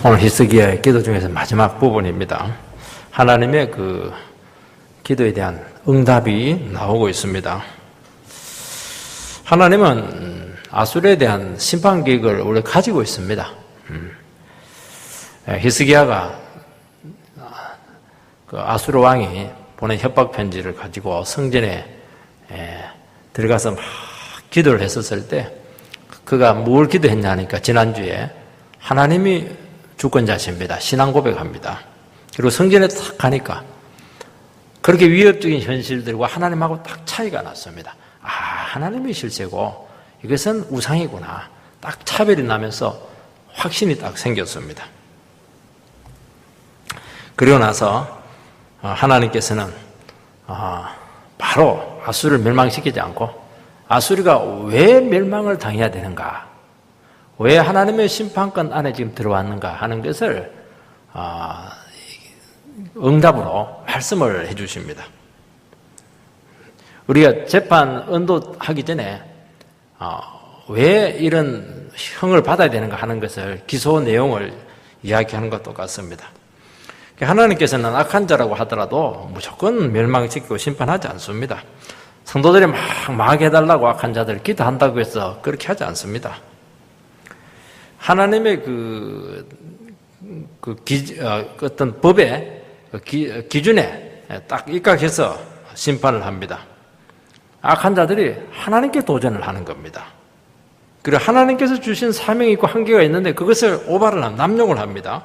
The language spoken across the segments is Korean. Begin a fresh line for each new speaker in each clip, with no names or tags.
오늘 히스기야의 기도 중에서 마지막 부분입니다. 하나님의 그 기도에 대한 응답이 나오고 있습니다. 하나님은 아수르에 대한 심판 계획을 원래 가지고 있습니다. 히스기야가 그 아수르 왕이 보낸 협박 편지를 가지고 성전에 들어가서 막 기도를 했었을 때 그가 뭘 기도했냐니까 지난주에 하나님이 주권자십니다. 신앙 고백합니다. 그리고 성전에 딱 가니까 그렇게 위협적인 현실들과 하나님하고 딱 차이가 났습니다. 아, 하나님이 실세고 이것은 우상이구나. 딱 차별이 나면서 확신이 딱 생겼습니다. 그리고 나서 하나님께서는 바로 아수르를 멸망시키지 않고 아수르가 왜 멸망을 당해야 되는가? 왜 하나님의 심판권 안에 지금 들어왔는가 하는 것을 응답으로 말씀을 해 주십니다. 우리가 재판 언도하기 전에 왜 이런 형을 받아야 되는가 하는 것을 기소 내용을 이야기하는 것과 똑같습니다. 하나님께서는 악한 자라고 하더라도 무조건 멸망시키고 심판하지 않습니다. 성도들이 막 망하게 해달라고 악한 자들을 기도한다고 해서 그렇게 하지 않습니다. 하나님의 어떤 법의 기준에 딱 입각해서 심판을 합니다. 악한 자들이 하나님께 도전을 하는 겁니다. 그리고 하나님께서 주신 사명이 있고 한계가 있는데 그것을 오바를 합니다. 남용을 합니다.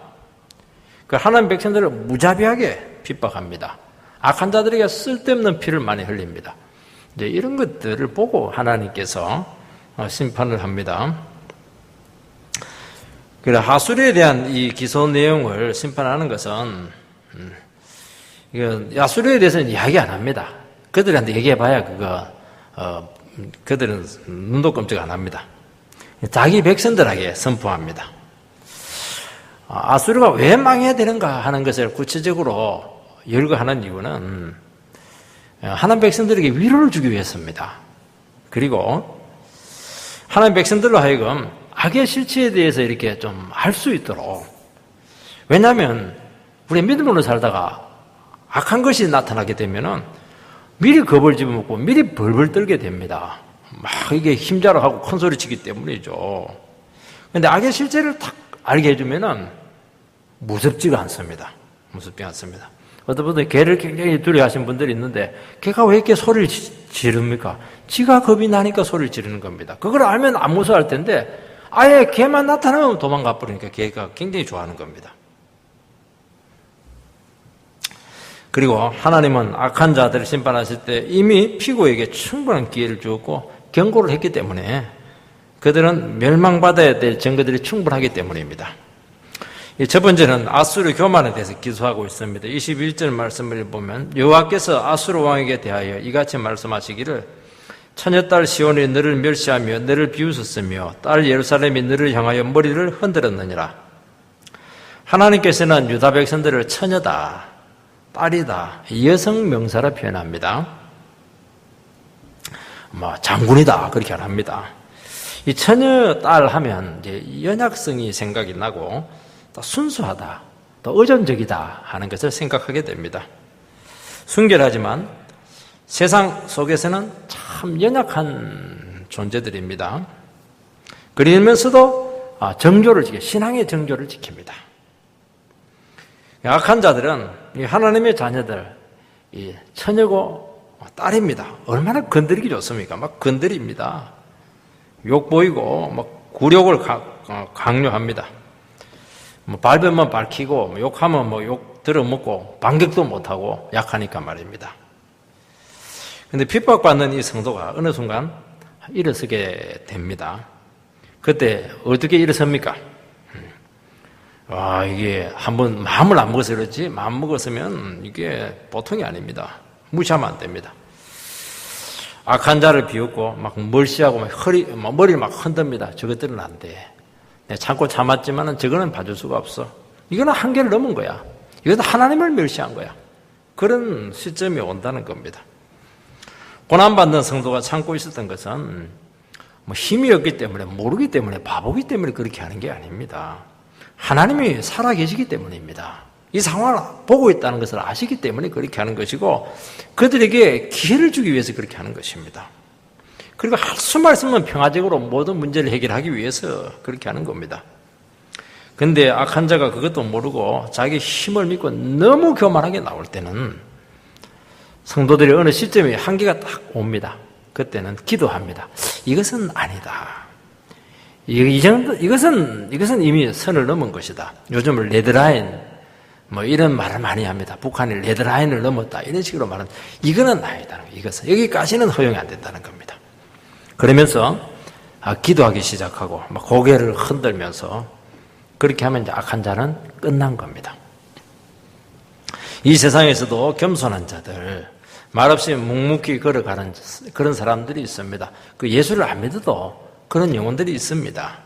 그 하나님 백성들을 무자비하게 핍박합니다. 악한 자들에게 쓸데없는 피를 많이 흘립니다. 이제 이런 것들을 보고 하나님께서 심판을 합니다. 그래서 하수르에 대한 이 기소 내용을 심판하는 것은 야수르에 대해서는 이야기 안 합니다. 그들한테 얘기해봐야 그들은 눈도 끔찍 안 합니다. 자기 백성들에게 선포합니다. 아수르가 왜 망해야 되는가 하는 것을 구체적으로 열거하는 이유는 하나님 백성들에게 위로를 주기 위해서입니다. 그리고 하나님 백성들로 하여금 악의 실체에 대해서 이렇게 좀 알 수 있도록. 왜냐하면 우리 믿음으로 살다가 악한 것이 나타나게 되면은 미리 겁을 집어먹고 미리 벌벌 떨게 됩니다. 막 이게 힘자랑하고 큰 소리 치기 때문이죠. 그런데 악의 실체를 딱 알게 해주면은 무섭지가 않습니다. 무섭지 않습니다. 어떤 분들은 개를 굉장히 두려워하시는 분들이 있는데 개가 왜 이렇게 소리를 지릅니까? 지가 겁이 나니까 소리를 지르는 겁니다. 그걸 알면 안 무서워할 텐데 아예 개만 나타나면 도망가 버리니까 개가 굉장히 좋아하는 겁니다. 그리고 하나님은 악한 자들을 심판하실 때 이미 피고에게 충분한 기회를 주었고 경고를 했기 때문에 그들은 멸망받아야 될 증거들이 충분하기 때문입니다. 첫 번째는 아수르 교만에 대해서 기소하고 있습니다. 21절 말씀을 보면 여호와께서 아수르 왕에게 대하여 이같이 말씀하시기를 처녀딸 시온이 너를 멸시하며 너를 비웃었으며 딸 예루살렘이 너를 향하여 머리를 흔들었느니라. 하나님께서는 유다 백성들을 처녀다, 딸이다, 여성 명사로 표현합니다. 장군이다 그렇게 안 합니다. 이 처녀 딸 하면 이제 연약성이 생각이 나고 또 순수하다, 또 의존적이다 하는 것을 생각하게 됩니다. 순결하지만 세상 속에서는 참 연약한 존재들입니다. 그러면서도 정조를 신앙의 정조를 지킵니다. 악한 자들은 하나님의 자녀들, 처녀고 딸입니다. 얼마나 건드리기 좋습니까? 막 건드립니다. 욕 보이고 막 굴욕을 강요합니다. 밟으면 밝히고 욕하면 욕 들어먹고 반격도 못하고 약하니까 말입니다. 그런데 핍박받는 이 성도가 어느 순간 일어서게 됩니다. 그때 어떻게 일어섭니까? 이게 한번 마음을 안 먹어서 그렇지 마음 먹었으면 이게 보통이 아닙니다. 무시하면 안 됩니다. 악한 자를 비웃고 막 멀시하고 머리를 막 흔듭니다. 저것들은 안 돼. 내가 참고 참았지만은 저거는 봐줄 수가 없어. 이거는 한계를 넘은 거야. 이것은 하나님을 멸시한 거야. 그런 시점이 온다는 겁니다. 고난받는 성도가 참고 있었던 것은 힘이 없기 때문에 모르기 때문에 바보기 때문에 그렇게 하는 게 아닙니다. 하나님이 살아계시기 때문입니다. 이 상황을 보고 있다는 것을 아시기 때문에 그렇게 하는 것이고 그들에게 기회를 주기 위해서 그렇게 하는 것입니다. 그리고 할 수만 있으면 평화적으로 모든 문제를 해결하기 위해서 그렇게 하는 겁니다. 근데 악한 자가 그것도 모르고 자기 힘을 믿고 너무 교만하게 나올 때는 성도들이 어느 시점에 한계가 딱 옵니다. 그때는 기도합니다. 이것은 아니다. 이것은 이미 선을 넘은 것이다. 요즘 레드라인 이런 말을 많이 합니다. 북한이 레드라인을 넘었다 이런 식으로 말하는 이거는 아니다. 이것은 여기까지는 허용이 안 된다는 겁니다. 그러면서 기도하기 시작하고 고개를 흔들면서 그렇게 하면 이제 악한 자는 끝난 겁니다. 이 세상에서도 겸손한 자들, 말없이 묵묵히 걸어가는 그런 사람들이 있습니다. 그 예수를 안 믿어도 그런 영혼들이 있습니다.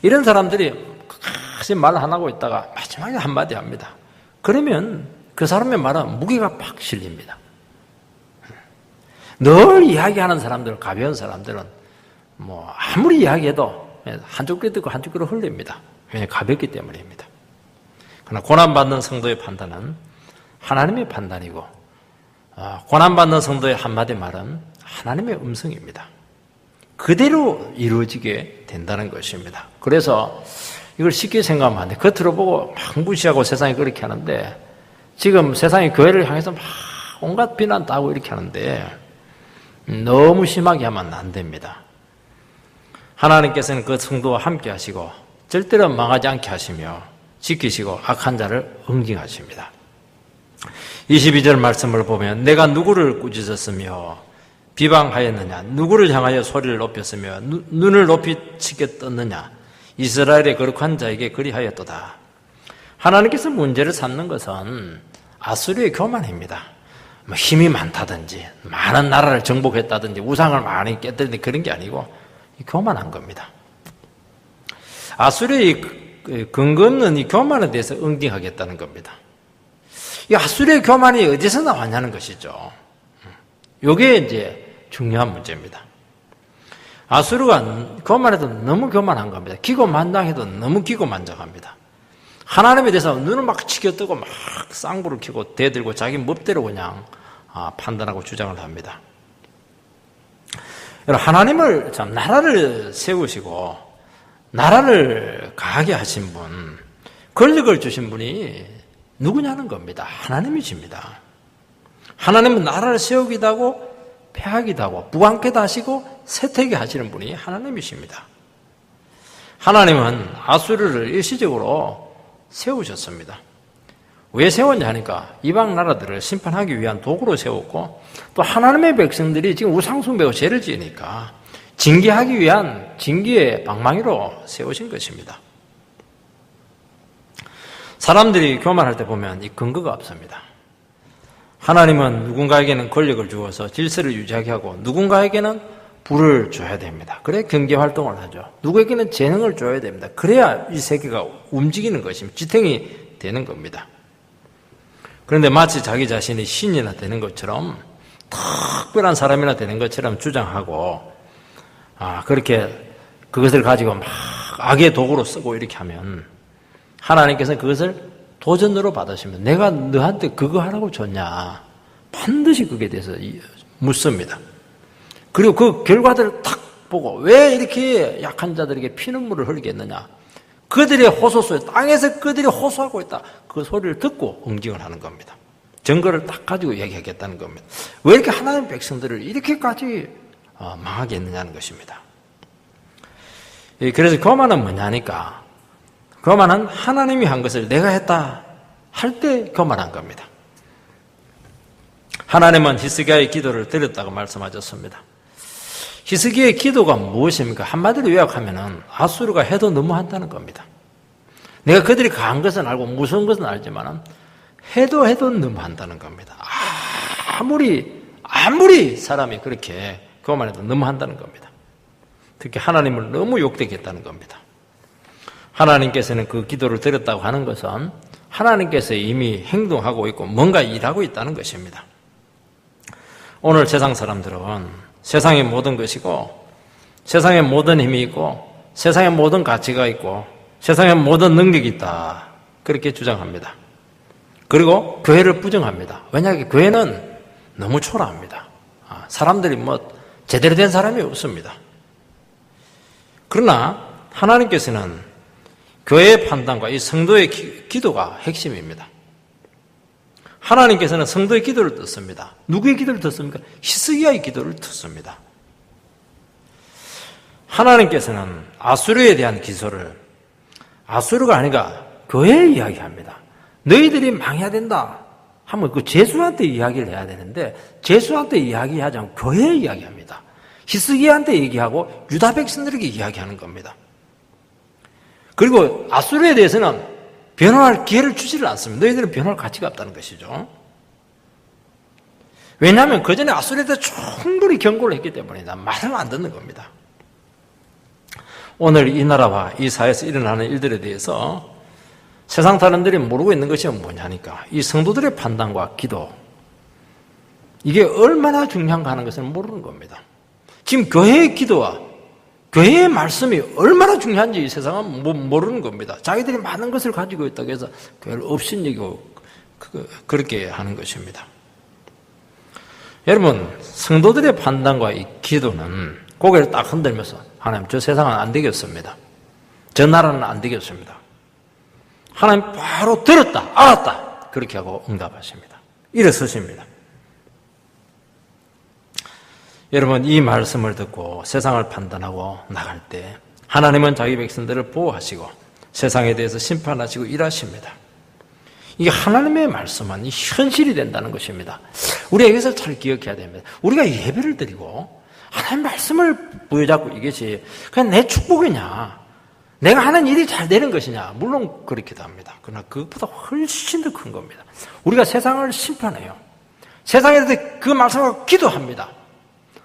이런 사람들이 끝까지 말 안 하고 있다가 마지막에 한마디 합니다. 그러면 그 사람의 말은 무게가 팍 실립니다. 늘 이야기하는 사람들, 가벼운 사람들은 아무리 이야기해도 한쪽 귀 듣고 한쪽 귀로 흘립니다. 왜냐하면 가볍기 때문입니다. 그러나 고난받는 성도의 판단은 하나님의 판단이고 고난받는 성도의 한마디 말은 하나님의 음성입니다. 그대로 이루어지게 된다는 것입니다. 그래서 이걸 쉽게 생각하면 안 돼. 겉으로 보고 막 무시하고 세상이 그렇게 하는데 지금 세상이 교회를 향해서 막 온갖 비난 따고 이렇게 하는데 너무 심하게 하면 안 됩니다. 하나님께서는 그 성도와 함께 하시고 절대로 망하지 않게 하시며 지키시고 악한 자를 응징하십니다. 22절 말씀을 보면 내가 누구를 꾸짖었으며 비방하였느냐 누구를 향하여 소리를 높였으며 눈을 높이 치게 떴느냐 이스라엘의 거룩한 자에게 그리하였도다. 하나님께서 문제를 삼는 것은 아수르의 교만입니다. 힘이 많다든지 많은 나라를 정복했다든지 우상을 많이 깨뜨리는 그런 게 아니고 교만한 겁니다. 아수르의 근거 없는 이 교만에 대해서 응징하겠다는 겁니다. 이 아수르의 교만이 어디서 나왔냐는 것이죠. 이게 이제 중요한 문제입니다. 아수르가 교만해도 너무 교만한 겁니다. 기고만장해도 너무 기고만장합니다. 하나님에 대해서 눈을 막 치켜뜨고 막 쌍불을 켜고 대들고 자기 멋대로 그냥 판단하고 주장을 합니다. 하나님을 참 나라를 세우시고 나라를 강하게 하신 분, 권력을 주신 분이 누구냐는 겁니다. 하나님이십니다. 하나님은 나라를 세우기도 하고 폐하기도 하고 부강케도 하시고 쇠퇴게 하시는 분이 하나님이십니다. 하나님은 아수르를 일시적으로 세우셨습니다. 왜 세웠냐 하니까 이방 나라들을 심판하기 위한 도구로 세웠고 또 하나님의 백성들이 지금 우상숭배하고 죄를 지으니까 징계하기 위한 징계의 방망이로 세우신 것입니다. 사람들이 교만할 때 보면 이 근거가 없습니다. 하나님은 누군가에게는 권력을 주어서 질서를 유지하게 하고 누군가에게는 부를 줘야 됩니다. 그래야 경제 활동을 하죠. 누구에게는 재능을 줘야 됩니다. 그래야 이 세계가 움직이는 것입니다. 지탱이 되는 겁니다. 그런데 마치 자기 자신이 신이나 되는 것처럼 특별한 사람이나 되는 것처럼 주장하고 그렇게 그것을 가지고 막 악의 도구로 쓰고 이렇게 하면 하나님께서는 그것을 도전으로 받으시면 내가 너한테 그거 하라고 줬냐 반드시 그게 대해서 묻습니다. 그리고 그 결과들을 탁 보고 왜 이렇게 약한 자들에게 피눈물을 흘리게 했느냐 그들의 호소 소리 땅에서 그들이 호소하고 있다 그 소리를 듣고 응징을 하는 겁니다. 증거를 딱 가지고 얘기하겠다는 겁니다. 왜 이렇게 하나님의 백성들을 이렇게까지 망하게 했느냐는 것입니다. 그래서 교만은 뭐냐니까 교만은 하나님이 한 것을 내가 했다 할 때 교만한 겁니다. 하나님은 히스기야의 기도를 들었다고 말씀하셨습니다. 히스기야의 기도가 무엇입니까? 한마디로 요약하면은 아수르가 해도 너무한다는 겁니다. 내가 그들이 강한 것은 알고 무서운 것은 알지만 해도 너무한다는 겁니다. 아무리 사람이 그렇게 교만해도 너무한다는 겁니다. 특히 하나님을 너무 욕되게 했다는 겁니다. 하나님께서는 그 기도를 들었다고 하는 것은 하나님께서 이미 행동하고 있고 뭔가 일하고 있다는 것입니다. 오늘 세상 사람들은 세상의 모든 것이고 세상의 모든 힘이 있고 세상의 모든 가치가 있고 세상에 모든 능력이 있다. 그렇게 주장합니다. 그리고 교회를 부정합니다. 왜냐하면 교회는 너무 초라합니다. 사람들이 제대로 된 사람이 없습니다. 그러나 하나님께서는 교회의 판단과 이 성도의 기도가 핵심입니다. 하나님께서는 성도의 기도를 듣습니다. 누구의 기도를 듣습니까? 히스기야의 기도를 듣습니다. 하나님께서는 아수르에 대한 기소를 아수르가 아니라 교회에 이야기합니다. 너희들이 망해야 된다 하면 그 제수한테 이야기를 해야 되는데 제수한테 이야기하지 않고 교회에 이야기합니다. 히스기야한테 얘기하고 유다 백성들에게 이야기하는 겁니다. 그리고 아수르에 대해서는 변호할 기회를 주지를 않습니다. 너희들은 변호할 가치가 없다는 것이죠. 왜냐하면 그 전에 아수르에 대해 충분히 경고를 했기 때문이다. 말을 안 듣는 겁니다. 오늘 이 나라와 이 사회에서 일어나는 일들에 대해서 세상 사람들이 모르고 있는 것이 뭐냐니까 이 성도들의 판단과 기도 이게 얼마나 중요한가 하는 것을 모르는 겁니다. 지금 교회의 기도와 교회의 말씀이 얼마나 중요한지 이 세상은 모르는 겁니다. 자기들이 많은 것을 가지고 있다고 해서 교회를 업신여기고 그렇게 하는 것입니다. 여러분 성도들의 판단과 이 기도는 고개를 딱 흔들면서 하나님 저 세상은 안 되겠습니다. 저 나라는 안 되겠습니다. 하나님 바로 들었다 알았다 그렇게 하고 응답하십니다. 일어서십니다. 여러분 이 말씀을 듣고 세상을 판단하고 나갈 때 하나님은 자기 백성들을 보호하시고 세상에 대해서 심판하시고 일하십니다. 이게 하나님의 말씀은 현실이 된다는 것입니다. 우리가 여기서 잘 기억해야 됩니다. 우리가 예배를 드리고 하나님 말씀을 부여잡고 이것이 그냥 내 축복이냐 내가 하는 일이 잘 되는 것이냐 물론 그렇기도 합니다. 그러나 그것보다 훨씬 더 큰 겁니다. 우리가 세상을 심판해요. 세상에 대해서 그 말씀을 기도합니다.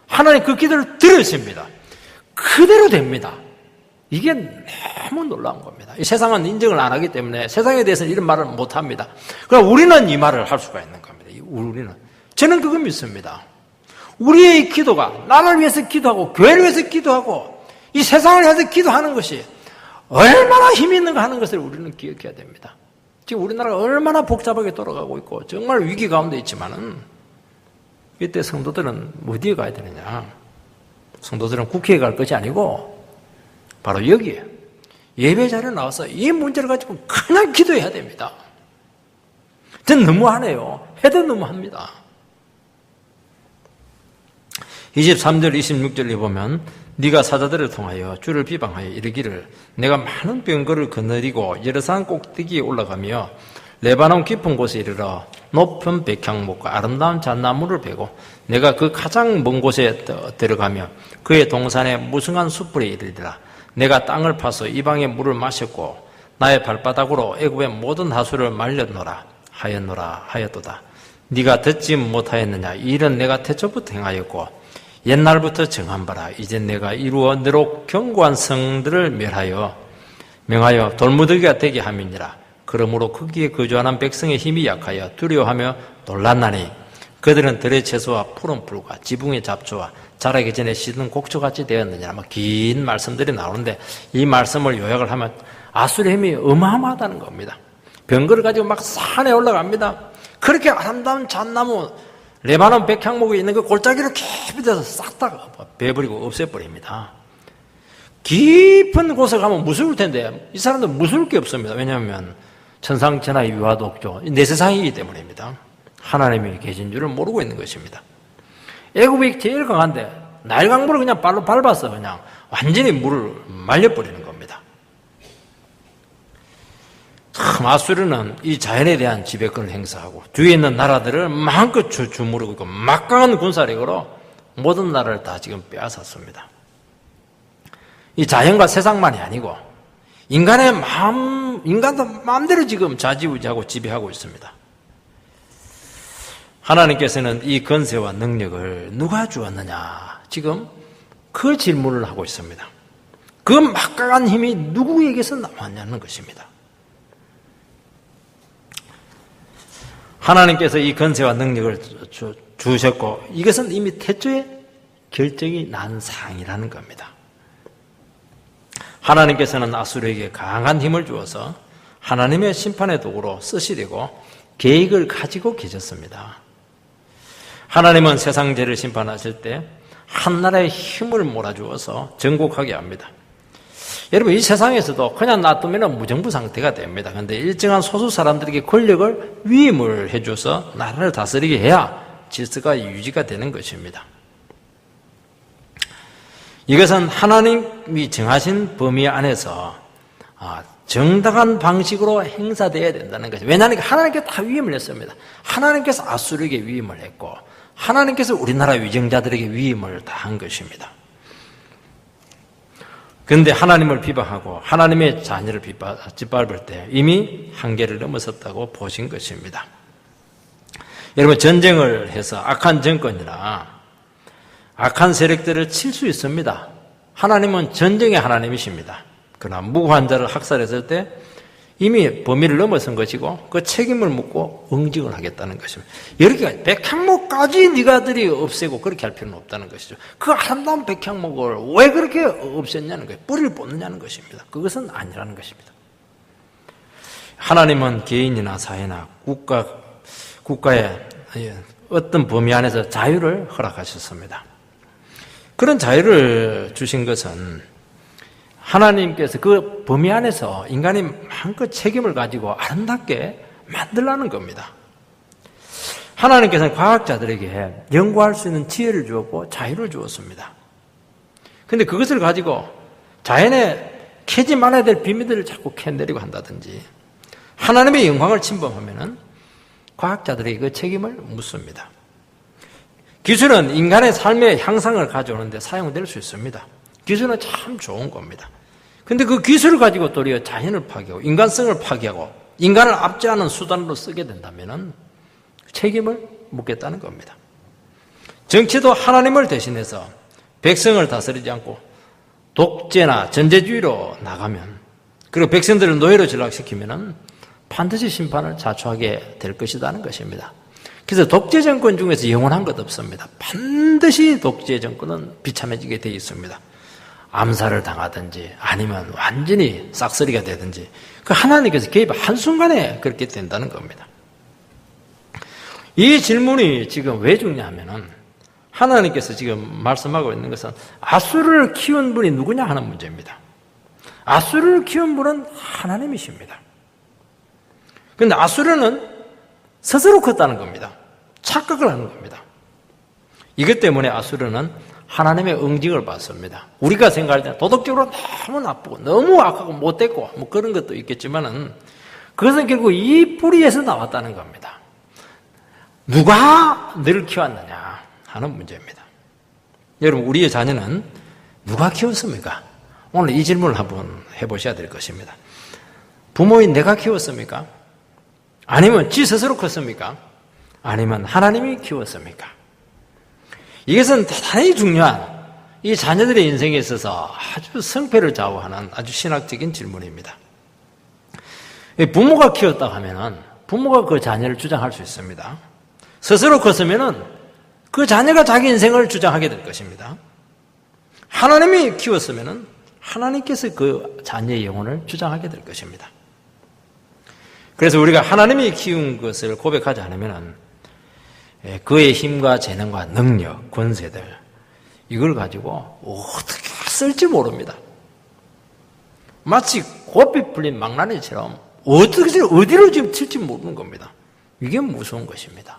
하나님 그 기도를 들으십니다. 그대로 됩니다. 이게 너무 놀라운 겁니다. 이 세상은 인정을 안 하기 때문에 세상에 대해서는 이런 말을 못 합니다. 그러나 우리는 이 말을 할 수가 있는 겁니다. 저는 그거 믿습니다. 우리의 기도가 나를 위해서 기도하고 교회를 위해서 기도하고 이 세상을 위해서 기도하는 것이 얼마나 힘이 있는가 하는 것을 우리는 기억해야 됩니다. 지금 우리나라가 얼마나 복잡하게 돌아가고 있고 정말 위기 가운데 있지만은 이때 성도들은 어디에 가야 되느냐? 성도들은 국회에 갈 것이 아니고 바로 여기에 예배 자리에 나와서 이 문제를 가지고 그냥 기도해야 됩니다. 전 너무하네요. 해도 너무합니다. 23절 26절에 보면 네가 사자들을 통하여 주를 비방하여 이르기를 내가 많은 병거를 거느리고 여러산 꼭대기에 올라가며 레바논 깊은 곳에 이르러 높은 백향목과 아름다운 잣나무를 베고 내가 그 가장 먼 곳에 들어가며 그의 동산에 무성한 숯불에 이르리라. 내가 땅을 파서 이방의 물을 마셨고 나의 발바닥으로 애굽의 모든 하수를 말렸노라 하였도다. 네가 듣지 못하였느냐? 이 일은 내가 태초부터 행하였고 옛날부터 정한 바라. 이제 내가 이루어 너로 견고한 성들을 명하여 돌무더기가 되게 함이니라. 그러므로 거기에 거주하는 백성의 힘이 약하여 두려워하며 놀랐나니 그들은 들의 채소와 푸른 풀과 지붕의 잡초와 자라기 전에 씻은 곡초같이 되었느니라. 긴 말씀들이 나오는데 이 말씀을 요약을 하면 아수르의 힘이 어마어마하다는 겁니다. 병거를 가지고 막 산에 올라갑니다. 그렇게 아름다운 잣나무 레바논 백향목에 있는 그 골짜기를 깊이 돼서 싹 다 베버리고 없애버립니다. 깊은 곳에 가면 무서울 텐데 이 사람들은 무서울 게 없습니다. 왜냐하면 천상천하의 위화도 없죠. 내 세상이기 때문입니다. 하나님이 계신 줄을 모르고 있는 것입니다. 애굽이 제일 강한데 나일 강물을 그냥 발로 밟아서 그냥 완전히 물을 말려버리는 겁니다. 참 아수르는 이 자연에 대한 지배권을 행사하고 뒤에 있는 나라들을 마음껏 주무르고 있고 막강한 군사력으로 모든 나라를 다 지금 빼앗았습니다. 이 자연과 세상만이 아니고 인간도 마음대로 지금 좌지우지하고 지배하고 있습니다. 하나님께서는 이 권세와 능력을 누가 주었느냐? 지금 그 질문을 하고 있습니다. 그 막강한 힘이 누구에게서 나왔냐는 것입니다. 하나님께서 이 권세와 능력을 주셨고 이것은 이미 태초에 결정이 난 사항이라는 겁니다. 하나님께서는 아수르에게 강한 힘을 주어서 하나님의 심판의 도구로 쓰시려고 계획을 가지고 계셨습니다. 하나님은 세상 죄를 심판하실 때 한나라의 힘을 몰아주어서 정복하게 합니다. 여러분, 이 세상에서도 그냥 놔두면 무정부 상태가 됩니다. 그런데 일정한 소수 사람들에게 권력을 위임을 해줘서 나라를 다스리게 해야 질서가 유지가 되는 것입니다. 이것은 하나님이 정하신 범위 안에서 정당한 방식으로 행사되어야 된다는 것이죠. 왜냐하면 하나님께서 다 위임을 했습니다. 하나님께서 아수르에게 위임을 했고 하나님께서 우리나라 위정자들에게 위임을 다 한 것입니다. 그런데 하나님을 비방하고 하나님의 자녀를 짓밟을 때 이미 한계를 넘어섰다고 보신 것입니다. 여러분, 전쟁을 해서 악한 정권이나 악한 세력들을 칠 수 있습니다. 하나님은 전쟁의 하나님이십니다. 그러나 무고한 자를 학살했을 때 이미 범위를 넘어선 것이고 그 책임을 묻고 응징을 하겠다는 것입니다. 이렇게 백향목까지 네가들이 없애고 그렇게 할 필요는 없다는 것이죠. 그 아름다운 백향목을 왜 그렇게 없앴냐는 거예요. 뿌리를 뽑느냐는 것입니다. 그것은 아니라는 것입니다. 하나님은 개인이나 사회나 국가의 어떤 범위 안에서 자유를 허락하셨습니다. 그런 자유를 주신 것은 하나님께서 그 범위 안에서 인간이 마음껏 책임을 가지고 아름답게 만들라는 겁니다. 하나님께서는 과학자들에게 연구할 수 있는 지혜를 주었고 자유를 주었습니다. 그런데 그것을 가지고 자연에 캐지 말아야 될 비밀들을 자꾸 캐내려고 한다든지 하나님의 영광을 침범하면은 과학자들에게 그 책임을 묻습니다. 기술은 인간의 삶의 향상을 가져오는데 사용될 수 있습니다. 기술은 참 좋은 겁니다. 근데 그 기술을 가지고 도리어 자연을 파괴하고 인간성을 파괴하고 인간을 압제하는 수단으로 쓰게 된다면 책임을 묻겠다는 겁니다. 정치도 하나님을 대신해서 백성을 다스리지 않고 독재나 전제주의로 나가면 그리고 백성들을 노예로 전락시키면 반드시 심판을 자초하게 될 것이라는 것입니다. 그래서 독재 정권 중에서 영원한 것 없습니다. 반드시 독재 정권은 비참해지게 되어 있습니다. 암살을 당하든지 아니면 완전히 싹쓸이가 되든지 그 하나님께서 개입 한순간에 그렇게 된다는 겁니다. 이 질문이 지금 왜 중요하면은 하나님께서 지금 말씀하고 있는 것은 아수르를 키운 분이 누구냐 하는 문제입니다. 아수르를 키운 분은 하나님이십니다. 그런데 아수르는 스스로 컸다는 겁니다. 착각을 하는 겁니다. 이것 때문에 아수르는 하나님의 응징을 받습니다. 우리가 생각할 때는 도덕적으로 너무 나쁘고 너무 악하고 못됐고 뭐 그런 것도 있겠지만은 그것은 결국 이 뿌리에서 나왔다는 겁니다. 누가 너를 키웠느냐 하는 문제입니다. 여러분, 우리의 자녀는 누가 키웠습니까? 오늘 이 질문을 한번 해보셔야 될 것입니다. 부모인 내가 키웠습니까? 아니면 지 스스로 컸습니까? 아니면 하나님이 키웠습니까? 이것은 대단히 중요한 이 자녀들의 인생에 있어서 아주 성패를 좌우하는 아주 신학적인 질문입니다. 부모가 키웠다고 하면은 부모가 그 자녀를 주장할 수 있습니다. 스스로 컸으면은 그 자녀가 자기 인생을 주장하게 될 것입니다. 하나님이 키웠으면은 하나님께서 그 자녀의 영혼을 주장하게 될 것입니다. 그래서 우리가 하나님이 키운 것을 고백하지 않으면은 그의 힘과 재능과 능력, 권세들 이걸 가지고 어떻게 쓸지 모릅니다. 마치 고삐 풀린 망나니처럼 어디로 지금 튈지 모르는 겁니다. 이게 무서운 것입니다.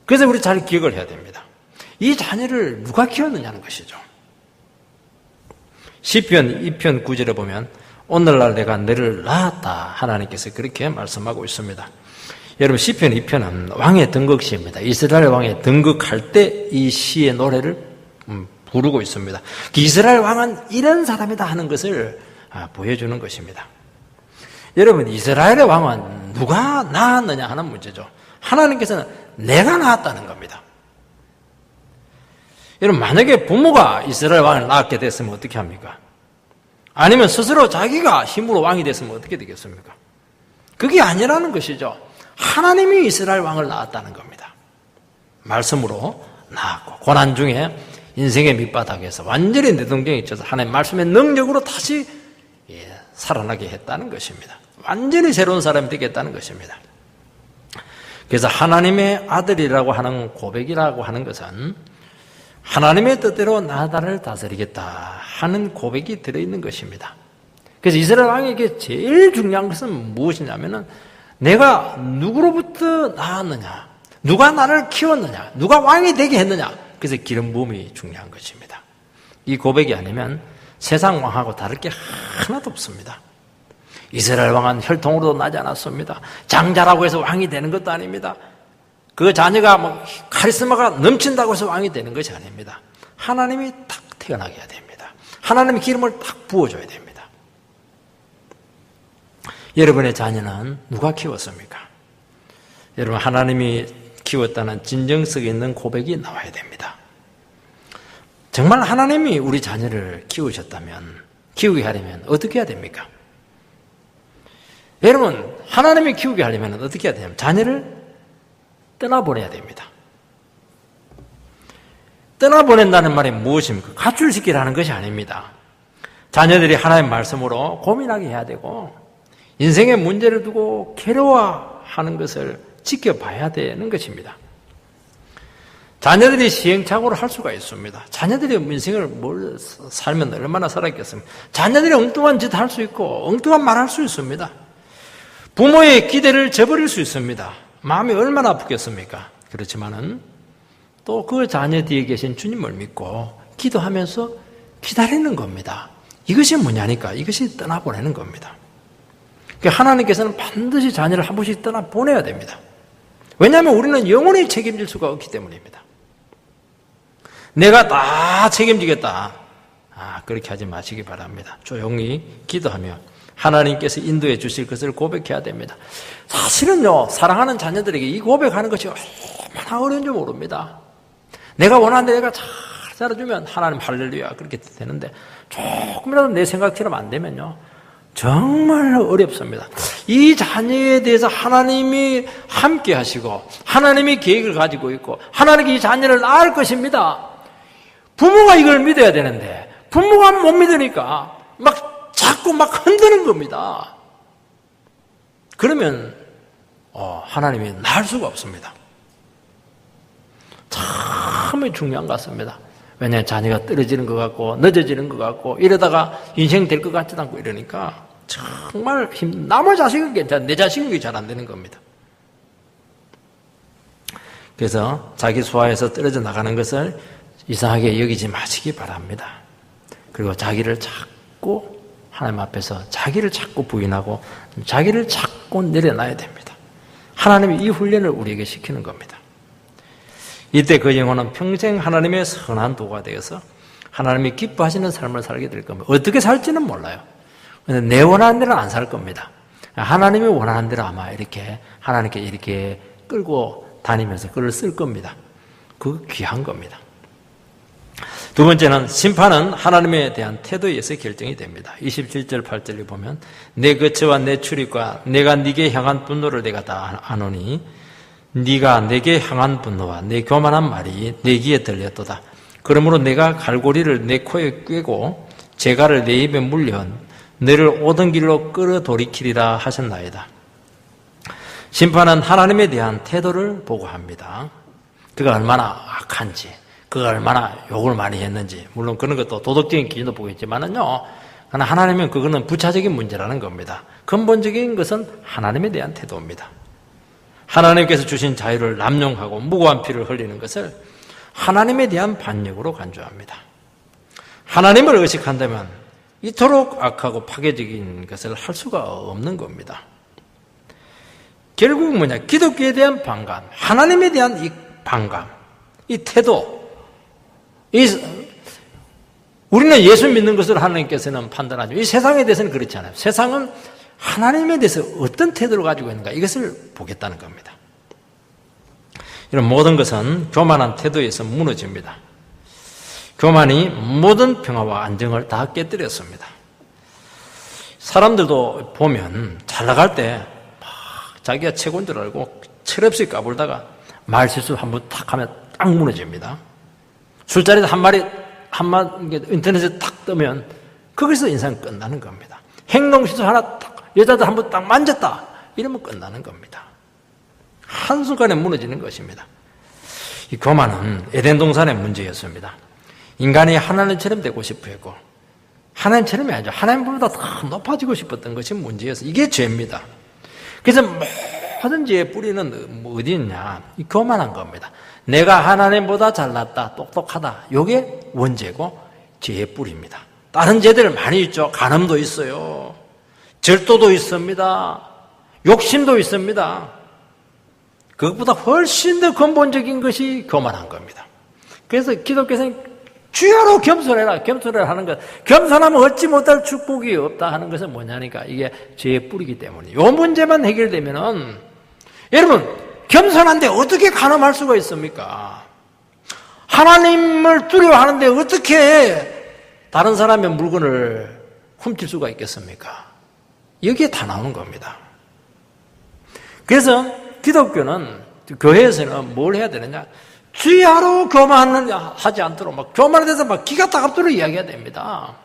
그래서 우리 잘 기억을 해야 됩니다. 이 자녀를 누가 키웠느냐는 것이죠. 시편 2편 9절에 보면 오늘날 내가 너를 낳았다 하나님께서 그렇게 말씀하고 있습니다. 여러분, 시편 2편은 왕의 등극시입니다. 이스라엘 왕의 등극할 때 이 시의 노래를 부르고 있습니다. 이스라엘 왕은 이런 사람이다 하는 것을 보여주는 것입니다. 여러분, 이스라엘의 왕은 누가 낳았느냐 하는 문제죠. 하나님께서는 내가 낳았다는 겁니다. 여러분, 만약에 부모가 이스라엘 왕을 낳게 됐으면 어떻게 합니까? 아니면 스스로 자기가 힘으로 왕이 됐으면 어떻게 되겠습니까? 그게 아니라는 것이죠. 하나님이 이스라엘 왕을 낳았다는 겁니다. 말씀으로 낳았고 고난 중에 인생의 밑바닥에서 완전히 내동댕이 쳐서 하나님의 말씀의 능력으로 다시 살아나게 했다는 것입니다. 완전히 새로운 사람이 되겠다는 것입니다. 그래서 하나님의 아들이라고 하는 고백이라고 하는 것은 하나님의 뜻대로 나라를 다스리겠다 하는 고백이 들어있는 것입니다. 그래서 이스라엘 왕에게 제일 중요한 것은 무엇이냐면은 내가 누구로부터 나왔느냐, 누가 나를 키웠느냐, 누가 왕이 되게 했느냐. 그래서 기름 부음이 중요한 것입니다. 이 고백이 아니면 세상 왕하고 다를 게 하나도 없습니다. 이스라엘 왕은 혈통으로도 나지 않았습니다. 장자라고 해서 왕이 되는 것도 아닙니다. 그 자녀가 카리스마가 넘친다고 해서 왕이 되는 것이 아닙니다. 하나님이 딱 태어나게 해야 됩니다. 하나님의 기름을 딱 부어줘야 됩니다. 여러분의 자녀는 누가 키웠습니까? 여러분, 하나님이 키웠다는 진정성이 있는 고백이 나와야 됩니다. 정말 하나님이 우리 자녀를 키우셨다면, 키우게 하려면 어떻게 해야 됩니까? 여러분, 하나님이 키우게 하려면 어떻게 해야 되냐면 자녀를 떠나보내야 됩니다. 떠나보낸다는 말이 무엇입니까? 가출시키라는 것이 아닙니다. 자녀들이 하나님의 말씀으로 고민하게 해야 되고 인생의 문제를 두고 괴로워하는 것을 지켜봐야 되는 것입니다. 자녀들이 시행착오를 할 수가 있습니다. 자녀들이 인생을 살면 얼마나 살았겠습니까? 자녀들이 엉뚱한 짓 할 수 있고 엉뚱한 말 할 수 있습니다. 부모의 기대를 저버릴 수 있습니다. 마음이 얼마나 아프겠습니까? 그렇지만은 또 그 자녀 뒤에 계신 주님을 믿고 기도하면서 기다리는 겁니다. 이것이 뭐냐니까 이것이 떠나보내는 겁니다. 하나님께서는 반드시 자녀를 한 번씩 떠나보내야 됩니다. 왜냐하면 우리는 영원히 책임질 수가 없기 때문입니다. 내가 다 책임지겠다. 그렇게 하지 마시기 바랍니다. 조용히 기도하며 하나님께서 인도해 주실 것을 고백해야 됩니다. 사실은요, 사랑하는 자녀들에게 이 고백하는 것이 얼마나 어려운지 모릅니다. 내가 원하는데 내가 잘 살아주면 하나님 할렐루야 그렇게 되는데 조금이라도 내 생각처럼 안 되면요 정말 어렵습니다. 이 자녀에 대해서 하나님이 함께 하시고 하나님이 계획을 가지고 있고 하나님이 이 자녀를 낳을 것입니다. 부모가 이걸 믿어야 되는데 부모가 못 믿으니까 자꾸 흔드는 겁니다. 그러면 하나님이 낳을 수가 없습니다. 참 중요한 것 같습니다. 왜냐하면 자녀가 떨어지는 것 같고 늦어지는 것 같고 이러다가 인생 될 것 같지도 않고 이러니까 정말 남의 자식은 괜찮은데 내 자식은 잘 안 되는 겁니다. 그래서 자기 소화에서 떨어져 나가는 것을 이상하게 여기지 마시기 바랍니다. 그리고 자기를 찾고 하나님 앞에서 자기를 찾고 부인하고 자기를 찾고 내려놔야 됩니다. 하나님이 이 훈련을 우리에게 시키는 겁니다. 이때 그 영혼은 평생 하나님의 선한 도가 되어서 하나님이 기뻐하시는 삶을 살게 될 겁니다. 어떻게 살지는 몰라요. 근데 내 원하는 대로 안 살 겁니다. 하나님이 원하는 대로 아마 이렇게 하나님께 이렇게 끌고 다니면서 그걸 쓸 겁니다. 그거 귀한 겁니다. 두 번째는 심판은 하나님에 대한 태도에 의해서 결정이 됩니다. 27절 8절에 보면 내 거처와 내 출입과 내가 네게 향한 분노를 내가 다 아노니 네가 내게 향한 분노와 내 교만한 말이 내 귀에 들렸도다. 그러므로 내가 갈고리를 내 코에 꿰고 재갈을 내 입에 물려 너를 오던 길로 끌어 돌이키리라 하셨나이다. 심판은 하나님에 대한 태도를 보고합니다. 그가 얼마나 악한지, 그가 얼마나 욕을 많이 했는지, 물론 그런 것도 도덕적인 기준도 보겠지만은요, 그러나 하나님은 그거는 부차적인 문제라는 겁니다. 근본적인 것은 하나님에 대한 태도입니다. 하나님께서 주신 자유를 남용하고 무고한 피를 흘리는 것을 하나님에 대한 반역으로 간주합니다. 하나님을 의식한다면 이토록 악하고 파괴적인 것을 할 수가 없는 겁니다. 결국 뭐냐? 기독교에 대한 반감, 하나님에 대한 이 반감, 이 태도, 우리는 예수 믿는 것으로 하나님께서는 판단하죠. 이 세상에 대해서는 그렇지 않아요. 세상은 하나님에 대해서 어떤 태도를 가지고 있는가 이것을 보겠다는 겁니다. 이런 모든 것은 교만한 태도에서 무너집니다. 교만이 모든 평화와 안정을 다 깨뜨렸습니다. 사람들도 보면 잘 나갈 때 막 자기가 최고인 줄 알고 철없이 까불다가 말실수 한번 탁 하면 딱 무너집니다. 술자리에서 인터넷에 탁 뜨면 거기서 인생 끝나는 겁니다. 행동시도 하나 딱, 여자들 한번 딱 만졌다. 이러면 끝나는 겁니다. 한순간에 무너지는 것입니다. 이 교만은 에덴 동산의 문제였습니다. 인간이 하나님처럼 되고 싶어 했고, 하나님처럼이 아니죠. 하나님보다 더 높아지고 싶었던 것이 문제였어요. 이게 죄입니다. 그래서 모든 죄의 뿌리는 어디 있냐? 이 교만한 겁니다. 내가 하나님보다 잘났다, 똑똑하다. 이게 원죄고 죄의 뿌리입니다. 다른 죄들 많이 있죠. 간음도 있어요. 절도도 있습니다. 욕심도 있습니다. 그것보다 훨씬 더 근본적인 것이 교만한 겁니다. 그래서 기독교에서는 주야로 겸손해라, 겸손해라 하는 것. 겸손하면 얻지 못할 축복이 없다 하는 것은 뭐냐니까 이게 죄의 뿌리이기 때문이에요. 이 문제만 해결되면은 여러분 겸손한데 어떻게 간음할 수가 있습니까? 하나님을 두려워하는데 어떻게 다른 사람의 물건을 훔칠 수가 있겠습니까? 여기에 다 나오는 겁니다. 그래서 기독교는 교회에서는 뭘 해야 되느냐? 주야로 교만하지 않도록 막 교만에 대해서 막 기가 따갑도록 이야기해야 됩니다.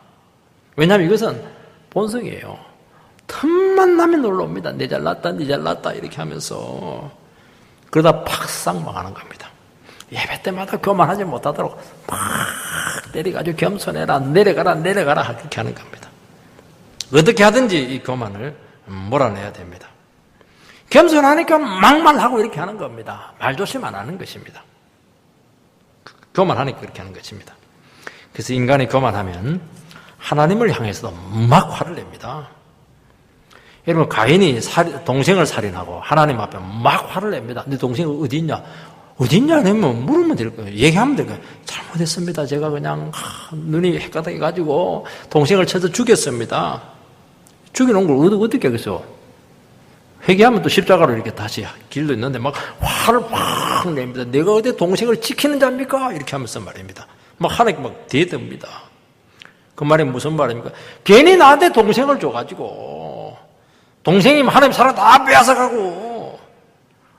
왜냐하면 이것은 본성이에요. 틈만 나면 놀러옵니다. 내 잘났다, 네 잘났다 이렇게 하면서 그러다 팍상 망하는 겁니다. 예배 때마다 교만하지 못하도록 막 때려가지고 겸손해라, 내려가라 그렇게 하는 겁니다. 어떻게 하든지 이 교만을 몰아내야 됩니다. 겸손하니까 막말하고 이렇게 하는 겁니다. 말조심 안 하는 것입니다. 교만하니까 그렇게 하는 것입니다. 그래서 인간이 교만하면 하나님을 향해서도 막 화를 냅니다. 여러분 가인이 동생을 살인하고 하나님 앞에 막 화를 냅니다. 네 동생이 어디 있냐? 어디 있냐? 하면 물으면 될 거예요. 얘기하면 될 거예요. 잘못했습니다. 제가 그냥 눈이 헷가닥해가지고 동생을 쳐서 죽였습니다. 죽여놓은 걸 어떻게 하겠어? 회개하면 또 십자가로 이렇게 다시 길도 있는데 막 화를 막 냅니다. 내가 어디 동생을 지키는 자입니까? 이렇게 하면서 말입니다. 막 하나님께 막 대듭니다. 그 말이 무슨 말입니까? 괜히 나한테 동생을 줘가지고 동생이 하나님 사랑 다 빼앗아가고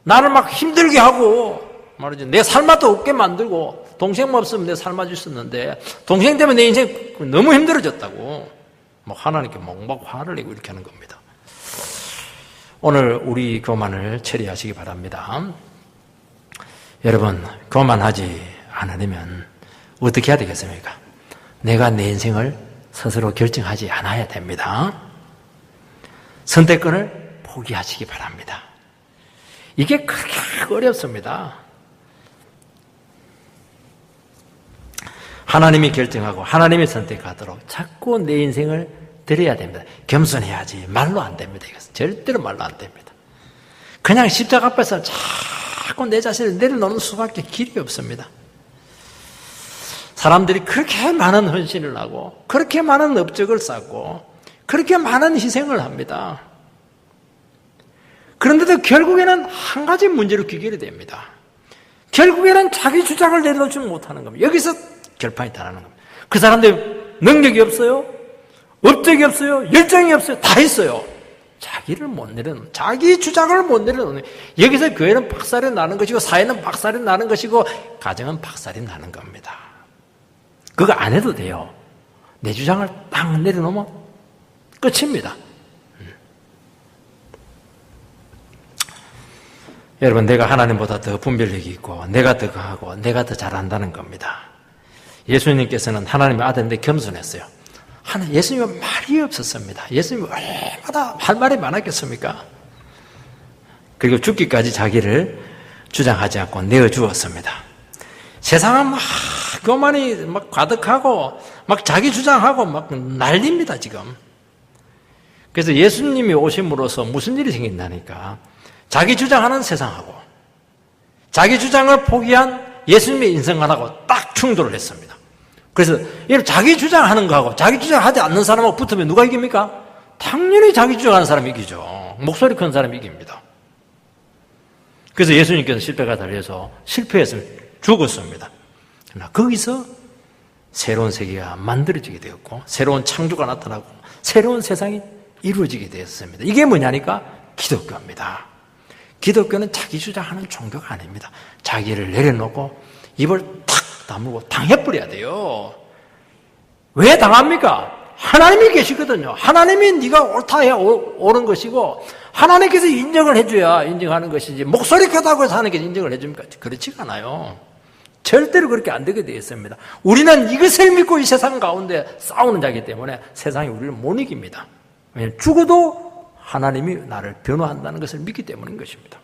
나를 막 힘들게 하고 말이죠. 내 삶아도 없게 만들고 동생만 없으면 내 삶아질 수 있는데 동생 때문에 내 인생 너무 힘들어졌다고 막 하나님께 막 화를 내고 이렇게 하는 겁니다. 오늘 우리 교만을 처리하시기 바랍니다. 여러분 교만하지 않으려면 어떻게 해야 되겠습니까? 내가 내 인생을 스스로 결정하지 않아야 됩니다. 선택권을 포기하시기 바랍니다. 이게 그렇게 어렵습니다. 하나님이 결정하고 하나님이 선택하도록 자꾸 내 인생을 드려야 됩니다. 겸손해야지. 말로 안 됩니다. 이것은 절대로 말로 안 됩니다. 그냥 십자가 앞에서 자꾸 내 자신을 내려놓는 수밖에 길이 없습니다. 사람들이 그렇게 많은 헌신을 하고 그렇게 많은 업적을 쌓고 그렇게 많은 희생을 합니다. 그런데도 결국에는 한 가지 문제로 귀결이 됩니다. 결국에는 자기 주장을 내려놓지 못하는 겁니다. 여기서 결판이 다 나는 겁니다. 그 사람들 능력이 없어요. 업적이 없어요. 열정이 없어요. 다 있어요. 자기를 못 내려놓는, 자기 주장을 못 내려놓는. 여기서 교회는 박살이 나는 것이고 사회는 박살이 나는 것이고 가정은 박살이 나는 겁니다. 그거 안 해도 돼요. 내 주장을 딱 내려놓으면 끝입니다. 여러분 내가 하나님보다 더 분별력이 있고 내가 더 강하고 내가 더 잘한다는 겁니다. 예수님께서는 하나님의 아들인데 겸손했어요. 예수님은 말이 없었습니다. 예수님이 얼마나 할 말이 많았겠습니까? 그리고 죽기까지 자기를 주장하지 않고 내어주었습니다. 세상은 막 교만이 막 가득하고 막 자기 주장하고 막 난립니다 지금. 그래서 예수님이 오심으로써 무슨 일이 생긴다니까. 자기 주장하는 세상하고 자기 주장을 포기한 예수님의 인생하고 딱 충돌을 했습니다. 그래서 자기 주장하는 거하고 자기 주장하지 않는 사람하고 붙으면 누가 이깁니까? 당연히 자기 주장하는 사람이 이기죠. 목소리 큰 사람이 이깁니다. 그래서 예수님께서 실패가 달려서 실패해서 죽었습니다. 그러나 거기서 새로운 세계가 만들어지게 되었고 새로운 창조가 나타나고 새로운 세상이 이루어지게 되었습니다. 이게 뭐냐니까 기독교입니다. 기독교는 자기 주장하는 종교가 아닙니다. 자기를 내려놓고 입을 탁 다물고 당해버려야 돼요. 왜 당합니까? 하나님이 계시거든요. 하나님이 네가 옳다 해야 옳은 것이고 하나님께서 인정을 해줘야 인정하는 것이지 목소리 크다고 해서 하나님께서 인정을 해줍니까? 그렇지가 않아요. 절대로 그렇게 안 되게 되어 있습니다. 우리는 이것을 믿고 이 세상 가운데 싸우는 자이기 때문에 세상이 우리를 못 이깁니다. 왜냐하면 죽어도 하나님이 나를 변호한다는 것을 믿기 때문인 것입니다.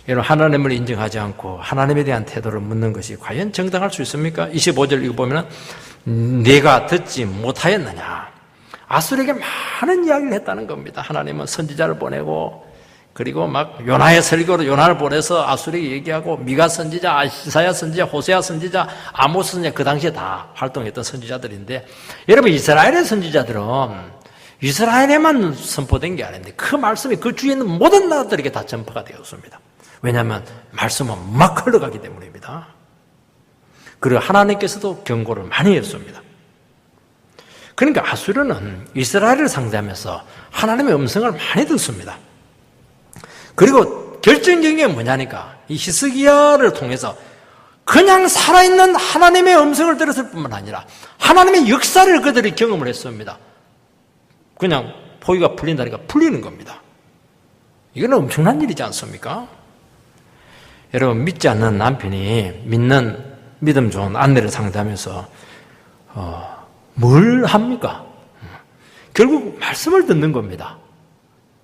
여러분, 하나님을 인정하지 않고 하나님에 대한 태도를 묻는 것이 과연 정당할 수 있습니까? 25절 이거 보면 내가 듣지 못하였느냐. 아수르에게 많은 이야기를 했다는 겁니다. 하나님은 선지자를 보내고 그리고 막 요나의 설교로 요나를 보내서 아수르에게 얘기하고 미가 선지자, 이사야 선지자, 호세아 선지자, 아모스 선지자 그 당시에 다 활동했던 선지자들인데 여러분 이스라엘의 선지자들은 이스라엘에만 선포된 게 아닌데 그 말씀이 그 주위에 있는 모든 나라들에게 다 전파가 되었습니다. 왜냐하면 말씀은 막 흘러가기 때문입니다. 그리고 하나님께서도 경고를 많이 했습니다. 그러니까 아수르는 이스라엘을 상대하면서 하나님의 음성을 많이 듣습니다. 그리고 결정적인 게 뭐냐니까 이 히스기야를 통해서 그냥 살아있는 하나님의 음성을 들었을 뿐만 아니라 하나님의 역사를 그들이 경험을 했습니다. 그냥 포위가 풀린다니까 풀리는 겁니다. 이거는 엄청난 일이지 않습니까? 여러분, 믿지 않는 남편이 믿는 믿음 좋은 아내를 상대하면서 뭘 합니까? 결국 말씀을 듣는 겁니다.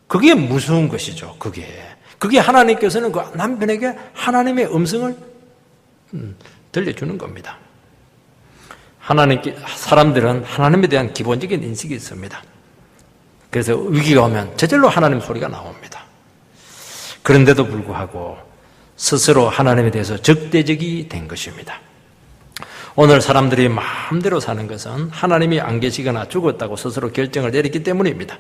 그게 무서운 것이죠. 그게 하나님께서는 그 남편에게 하나님의 음성을 들려주는 겁니다. 사람들은 하나님에 대한 기본적인 인식이 있습니다. 그래서 위기가 오면 저절로 하나님 소리가 나옵니다. 그런데도 불구하고 스스로 하나님에 대해서 적대적이 된 것입니다. 오늘 사람들이 마음대로 사는 것은 하나님이 안 계시거나 죽었다고 스스로 결정을 내렸기 때문입니다.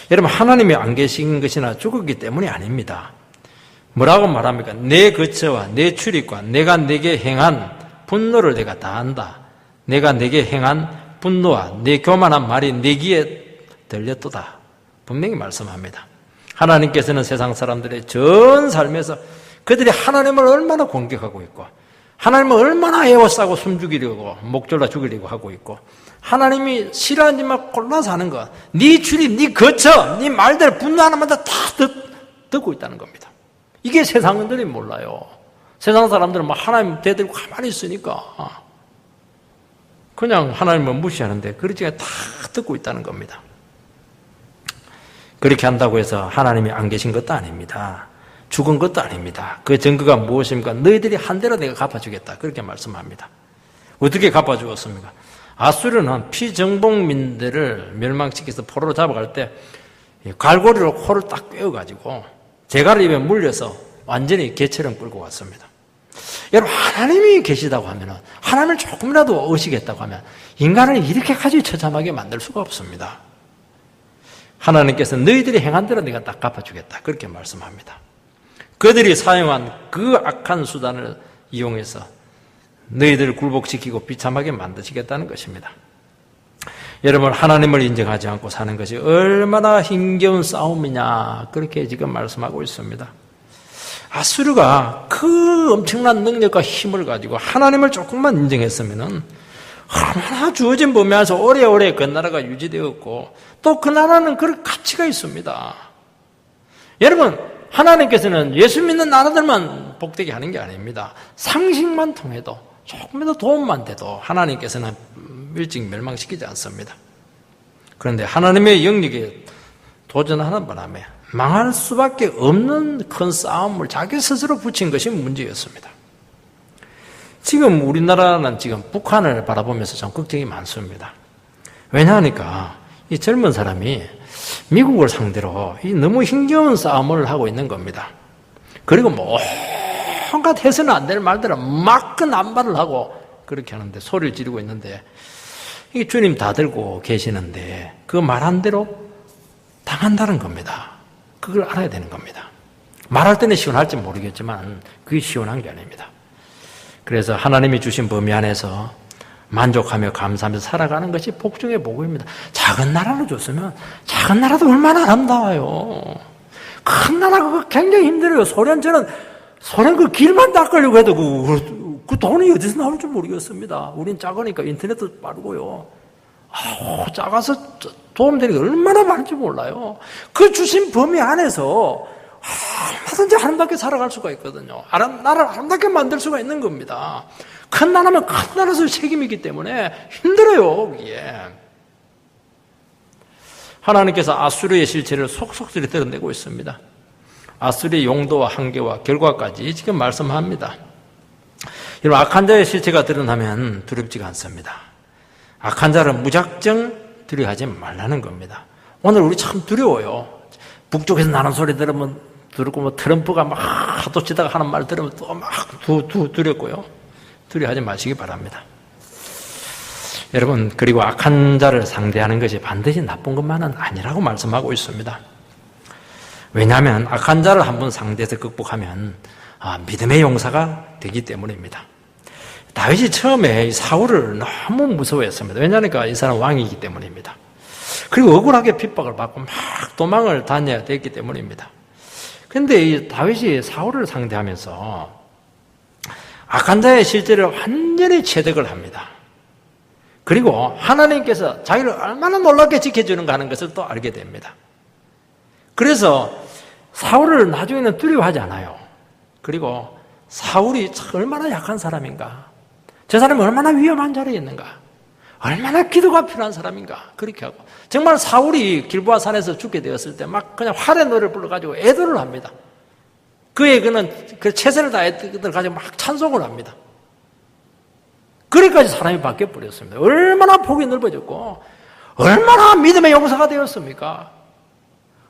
여러분, 하나님이 안 계신 것이나 죽었기 때문이 아닙니다. 뭐라고 말합니까? 내 거처와 내 출입과 내가 내게 행한 분노를 내가 다 안다. 내가 내게 행한 분노와 내 교만한 말이 내 귀에 들렸도다. 분명히 말씀합니다. 하나님께서는 세상 사람들의 전 삶에서 그들이 하나님을 얼마나 공격하고 있고 하나님을 얼마나 애워싸고 숨죽이려고 목졸라 죽이려고 하고 있고 하나님이 싫어하는 말 골라서 하는 것, 네 출입, 네 거처, 네 말들 분노 하나마다 다 듣고 있다는 겁니다. 이게 세상들이 몰라요. 세상 사람들은 막 하나님 대들고 가만히 있으니까 그냥 하나님을 무시하는데 그렇지 다 듣고 있다는 겁니다. 그렇게 한다고 해서 하나님이 안 계신 것도 아닙니다. 죽은 것도 아닙니다. 그 증거가 무엇입니까? 너희들이 한 대로 내가 갚아주겠다. 그렇게 말씀합니다. 어떻게 갚아주었습니까? 아수르는 피정복민들을 멸망시켜서 포로로 잡아갈 때 갈고리로 코를 딱 꿰어가지고 재갈을 입에 물려서 완전히 개처럼 끌고 왔습니다. 여러분, 하나님이 계시다고 하면 하나님을 조금이라도 의식했다고 하면 인간을 이렇게까지 처참하게 만들 수가 없습니다. 하나님께서 너희들이 행한 대로 내가 딱 갚아주겠다. 그렇게 말씀합니다. 그들이 사용한 그 악한 수단을 이용해서 너희들을 굴복시키고 비참하게 만드시겠다는 것입니다. 여러분, 하나님을 인정하지 않고 사는 것이 얼마나 힘겨운 싸움이냐 그렇게 지금 말씀하고 있습니다. 아수르가 그 엄청난 능력과 힘을 가지고 하나님을 조금만 인정했으면 얼마나 주어진 범위 안에서 오래오래 그 나라가 유지되었고 또 그 나라는 그런 가치가 있습니다. 여러분, 하나님께서는 예수 믿는 나라들만 복되게 하는 게 아닙니다. 상식만 통해도 조금이라도 도움만 돼도 하나님께서는 일찍 멸망시키지 않습니다. 그런데 하나님의 영역에 도전하는 바람에 망할 수밖에 없는 큰 싸움을 자기 스스로 붙인 것이 문제였습니다. 지금 우리나라는 지금 북한을 바라보면서 좀 걱정이 많습니다. 왜냐하니까 이 젊은 사람이 미국을 상대로 이 너무 힘겨운 싸움을 하고 있는 겁니다. 그리고 온갖 해서는 안 될 말들은 막 그 남발을 하고 그렇게 하는데 소리를 지르고 있는데 이 주님 다 들고 계시는데 그 말한 대로 당한다는 겁니다. 그걸 알아야 되는 겁니다. 말할 때는 시원할지 모르겠지만 그게 시원한 게 아닙니다. 그래서 하나님이 주신 범위 안에서 만족하며 감사하면서 살아가는 것이 복종의 복음입니다. 작은 나라로 줬으면 작은 나라도 얼마나 아름다워요. 큰 나라가 굉장히 힘들어요. 소련 그 길만 닦으려고 해도 그 돈이 어디서 나올지 모르겠습니다. 우린 작으니까 인터넷도 빠르고요. 작아서 도움되는 게 얼마나 많은지 몰라요. 그 주신 범위 안에서 얼마든지 아름답게 살아갈 수가 있거든요. 나라를 아름답게 만들 수가 있는 겁니다. 큰 나라면 큰 나라에서 책임이기 때문에 힘들어요, 그게. 하나님께서 아수르의 실체를 속속들이 드러내고 있습니다. 아수르의 용도와 한계와 결과까지 지금 말씀합니다. 여러분, 악한 자의 실체가 드러나면 두렵지가 않습니다. 악한 자를 무작정 두려워하지 말라는 겁니다. 오늘 우리 참 두려워요. 북쪽에서 나는 소리 들으면 두렵고, 트럼프가 막 하도 치다가 하는 말 들으면 또 막 두렵고요. 두려워하지 마시기 바랍니다. 여러분, 그리고 악한 자를 상대하는 것이 반드시 나쁜 것만은 아니라고 말씀하고 있습니다. 왜냐하면 악한 자를 한번 상대해서 극복하면 믿음의 용사가 되기 때문입니다. 다윗이 처음에 사울을 너무 무서워했습니다. 왜냐하니까 이 사람 왕이기 때문입니다. 그리고 억울하게 핍박을 받고 막 도망을 다녀야 됐기 때문입니다. 그런데 이 다윗이 사울을 상대하면서 악한 자의 실제를 완전히 체득을 합니다. 그리고 하나님께서 자기를 얼마나 놀랍게 지켜주는가 하는 것을 또 알게 됩니다. 그래서 사울을 나중에는 두려워하지 않아요. 그리고 사울이 얼마나 약한 사람인가, 저 사람이 얼마나 위험한 자리에 있는가, 얼마나 기도가 필요한 사람인가, 그렇게 하고, 정말 사울이 길보아 산에서 죽게 되었을 때 막 그냥 활의 노래를 불러가지고 애도를 합니다. 그의 그 최선을 다했던 가지고 막 찬송을 합니다. 그래까지 사람이 바뀌어 버렸습니다. 얼마나 폭이 넓어졌고 얼마나 믿음의 용사가 되었습니까?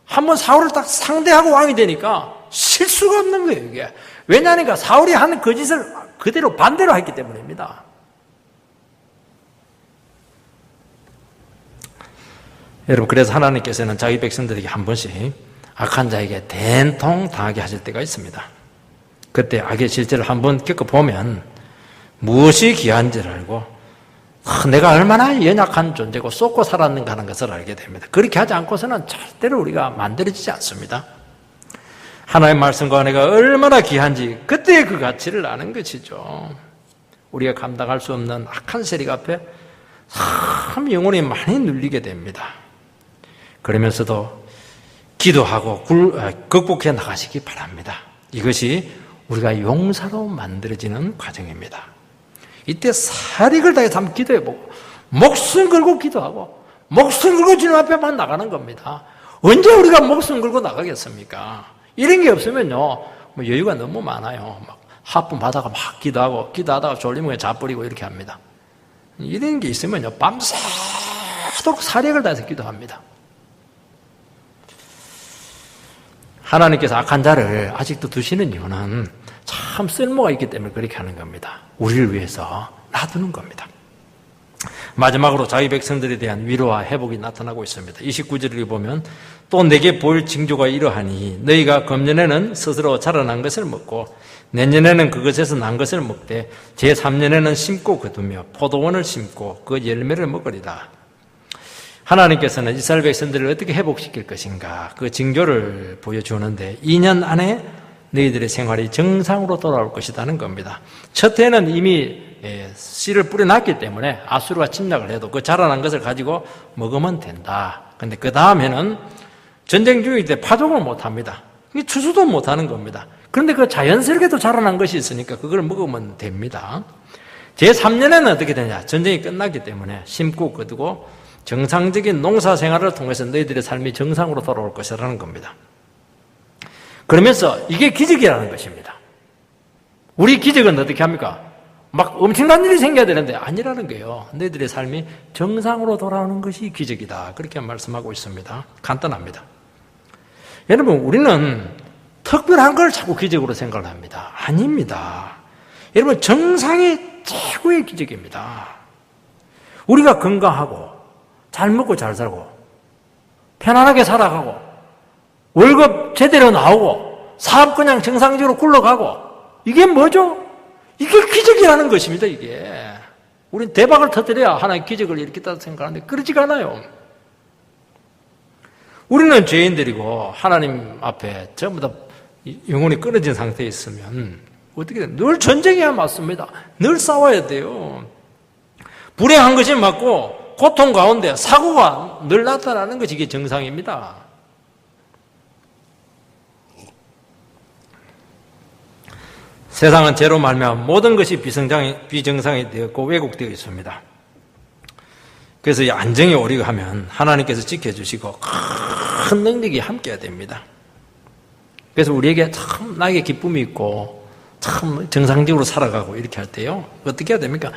한번 사울을 딱 상대하고 왕이 되니까 실수가 없는 거예요, 이게. 왜냐하니까 사울이 하는 그 짓을 그대로 반대로 했기 때문입니다. 여러분, 그래서 하나님께서는 자기 백성들에게 한 번씩 악한 자에게 된통 당하게 하실 때가 있습니다. 그때 악의 실제를 한번 겪어보면 무엇이 귀한지를 알고 내가 얼마나 연약한 존재고 쏟고 살았는가 하는 것을 알게 됩니다. 그렇게 하지 않고서는 절대로 우리가 만들어지지 않습니다. 하나님의 말씀과 내가 얼마나 귀한지 그때의 그 가치를 아는 것이죠. 우리가 감당할 수 없는 악한 세력 앞에 참 영혼이 많이 눌리게 됩니다. 그러면서도 기도하고 극복해 나가시기 바랍니다. 이것이 우리가 용사로 만들어지는 과정입니다. 이때 사력을 다해서 한번 기도해보고 목숨 걸고 기도하고 목숨 걸고 주님 앞에만 나가는 겁니다. 언제 우리가 목숨 걸고 나가겠습니까? 이런 게 없으면요, 뭐 여유가 너무 많아요. 막 하품하다가 막 기도하다가 졸리면 자버리고 이렇게 합니다. 이런 게 있으면요, 밤새도록 사력을 다해서 기도합니다. 하나님께서 악한 자를 아직도 두시는 이유는 참 쓸모가 있기 때문에 그렇게 하는 겁니다. 우리를 위해서 놔두는 겁니다. 마지막으로 자기 백성들에 대한 위로와 회복이 나타나고 있습니다. 29절을 보면 또 내게 보일 징조가 이러하니 너희가 금년에는 스스로 자라난 것을 먹고 내년에는 그것에서 난 것을 먹되 제3년에는 심고 거두며 포도원을 심고 그 열매를 먹으리라. 하나님께서는 이스라엘 백성들을 어떻게 회복시킬 것인가, 그 징조를 보여주는데 2년 안에 너희들의 생활이 정상으로 돌아올 것이라는 겁니다. 첫 해는 이미 씨를 뿌려놨기 때문에 아수르가 침략을 해도 그 자라난 것을 가지고 먹으면 된다. 그런데 그 다음에는 전쟁 중일 때 파종을 못합니다. 추수도 못하는 겁니다. 그런데 그 자연스럽게도 자라난 것이 있으니까 그걸 먹으면 됩니다. 제3년에는 어떻게 되냐, 전쟁이 끝났기 때문에 심고 거두고 정상적인 농사 생활을 통해서 너희들의 삶이 정상으로 돌아올 것이라는 겁니다. 그러면서 이게 기적이라는 것입니다. 우리 기적은 어떻게 합니까? 막 엄청난 일이 생겨야 되는데 아니라는 거예요. 너희들의 삶이 정상으로 돌아오는 것이 기적이다. 그렇게 말씀하고 있습니다. 간단합니다. 여러분, 우리는 특별한 걸 자꾸 기적으로 생각을 합니다. 아닙니다. 여러분, 정상이 최고의 기적입니다. 우리가 건강하고 잘 먹고 잘 살고 편안하게 살아가고 월급 제대로 나오고 사업 그냥 정상적으로 굴러가고, 이게 뭐죠? 이게 기적이라는 것입니다. 이게 우린 대박을 터뜨려야 하나의 기적을 일으켰다고 생각하는데 그러지가 않아요. 우리는 죄인들이고 하나님 앞에 전부 다 영혼이 끊어진 상태에 있으면 어떻게 돼요? 늘 전쟁해야 맞습니다. 늘 싸워야 돼요. 불행한 것이 맞고 고통 가운데 사고가 늘 나타나는 것이 이게 정상입니다. 세상은 죄로 말미암아 모든 것이 비정상이 되었고 왜곡되어 있습니다. 그래서 이 안정이 오리고 하면 하나님께서 지켜주시고 큰 능력이 함께해야 됩니다. 그래서 우리에게 참 나에게 기쁨이 있고 참 정상적으로 살아가고 이렇게 할 때요, 어떻게 해야 됩니까?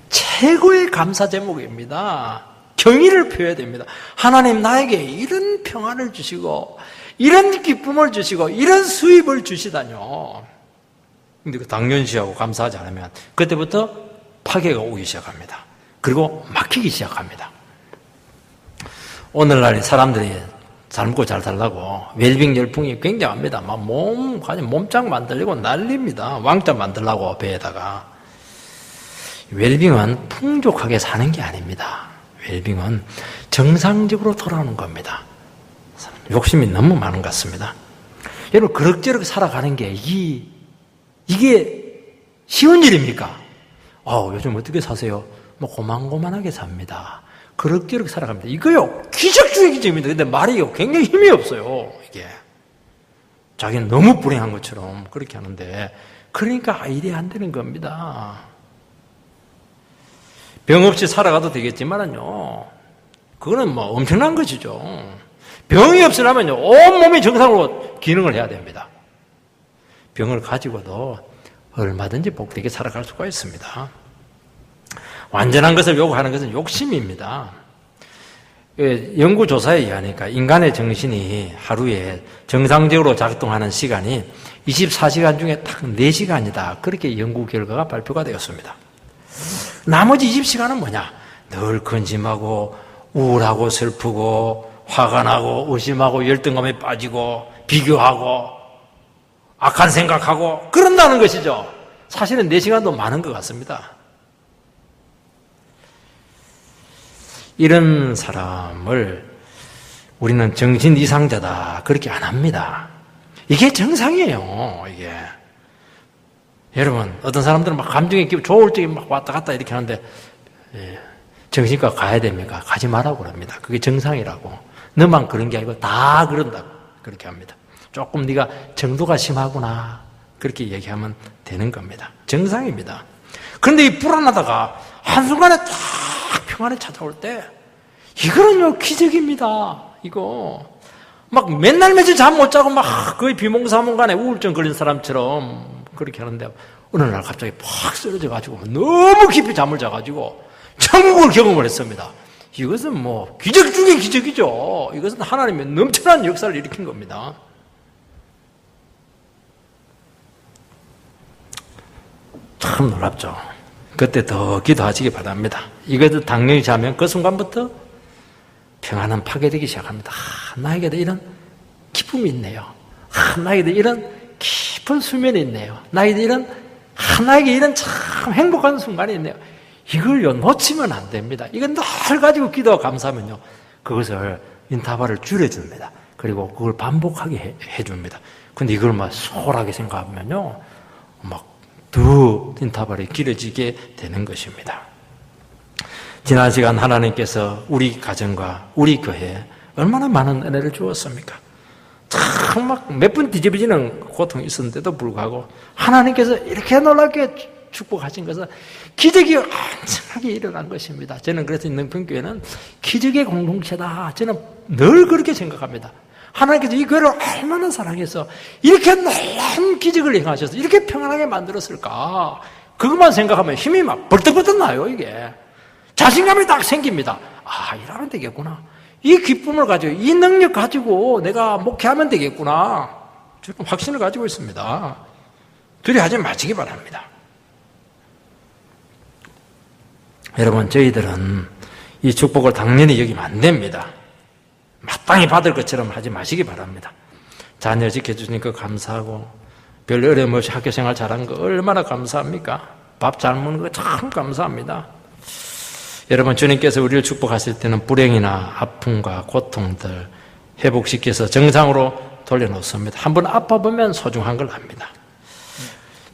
최고의 감사 제목입니다. 경의를 표해야 됩니다. 하나님, 나에게 이런 평안을 주시고 이런 기쁨을 주시고 이런 수입을 주시다뇨. 근데 그 당연시하고 감사하지 않으면 그때부터 파괴가 오기 시작합니다. 그리고 막히기 시작합니다. 오늘날 사람들이 잘 먹고 잘 살라고 웰빙 열풍이 굉장합니다. 막 몸짱 만들려고 난립니다. 왕자 만들려고 배에다가. 웰빙은 풍족하게 사는 게 아닙니다. 웰빙은 정상적으로 돌아오는 겁니다. 욕심이 너무 많은 것 같습니다. 여러분, 그럭저럭 살아가는 게 이게 쉬운 일입니까? 요즘 어떻게 사세요? 고만고만하게 삽니다. 그럭저럭 살아갑니다. 이거요, 기적중의 기적입니다. 근데 말이요, 굉장히 힘이 없어요, 이게. 자기는 너무 불행한 것처럼 그렇게 하는데, 그러니까 일이 안 되는 겁니다. 병 없이 살아가도 되겠지만은요, 그거는 엄청난 것이죠. 병이 없으려면요, 온몸이 정상으로 기능을 해야 됩니다. 병을 가지고도 얼마든지 복되게 살아갈 수가 있습니다. 완전한 것을 요구하는 것은 욕심입니다. 연구조사에 의하니까 인간의 정신이 하루에 정상적으로 작동하는 시간이 24시간 중에 딱 4시간이다. 그렇게 연구 결과가 발표가 되었습니다. 나머지 20시간은 뭐냐? 늘 근심하고 우울하고 슬프고 화가 나고 의심하고 열등감에 빠지고 비교하고 악한 생각하고 그런다는 것이죠. 사실은 4시간도 많은 것 같습니다. 이런 사람을 우리는 정신 이상자다 그렇게 안 합니다. 이게 정상이에요. 이게 여러분, 어떤 사람들은 막 감정이 좋을 적에 막 왔다 갔다 이렇게 하는데 정신과 가야 됩니까? 가지 말라고 그럽니다. 그게 정상이라고. 너만 그런 게 아니고 다 그런다 그렇게 합니다. 조금 네가 정도가 심하구나 그렇게 얘기하면 되는 겁니다. 정상입니다. 그런데 이 불안하다가 한순간에 딱 평안에 찾아올 때 이거는요 기적입니다. 이거 막 맨날 며칠 잠 못 자고 막 거의 비몽사몽간에 우울증 걸린 사람처럼 그렇게 하는데 어느 날 갑자기 팍 쓰러져 가지고 너무 깊이 잠을 자가지고 천국을 경험을 했습니다. 이것은 기적 중의 기적이죠. 이것은 하나님의 넘쳐난 역사를 일으킨 겁니다. 참 놀랍죠. 그때 더 기도하시기 바랍니다. 이것도 당연히 자면 그 순간부터 평안은 파괴되기 시작합니다. 나에게도 이런 기쁨이 있네요. 나에게도 이런 깊은 수면이 있네요. 나에게 이런 참 행복한 순간이 있네요. 이걸요 놓치면 안 됩니다. 이건 늘 가지고 기도하고 감사하면요 그것을 인터벌을 줄여줍니다. 그리고 그걸 반복하게 해줍니다. 근데 이걸 소홀하게 생각하면요 더 인터벌이 길어지게 되는 것입니다. 지난 시간 하나님께서 우리 가정과 우리 교회에 얼마나 많은 은혜를 주었습니까? 참 몇 분 뒤집어지는 고통이 있었는데도 불구하고 하나님께서 이렇게 놀랍게 축복하신 것은 기적이 엄청나게 일어난 것입니다. 저는 그래서 능평교회는 기적의 공동체다. 저는 늘 그렇게 생각합니다. 하나님께서 이 교회를 얼마나 사랑해서 이렇게 놀라운 기적을 행하셔서 이렇게 평안하게 만들었을까? 그것만 생각하면 힘이 막 벌떡벌떡 나요, 이게. 자신감이 딱 생깁니다. 일하면 되겠구나. 이 기쁨을 가지고, 이 능력 가지고 내가 목회하면 되겠구나. 저는 확신을 가지고 있습니다. 두려워하지 마시기 바랍니다. 여러분, 저희들은 이 축복을 당연히 여기면 안 됩니다. 마땅히 받을 것처럼 하지 마시기 바랍니다. 자녀 지켜주니까 감사하고 별 어려움 없이 학교생활 잘한 거 얼마나 감사합니까? 밥 잘 먹는 거 참 감사합니다. 여러분, 주님께서 우리를 축복하실 때는 불행이나 아픔과 고통들 회복시켜서 정상으로 돌려놓습니다. 한번 아파보면 소중한 걸 압니다.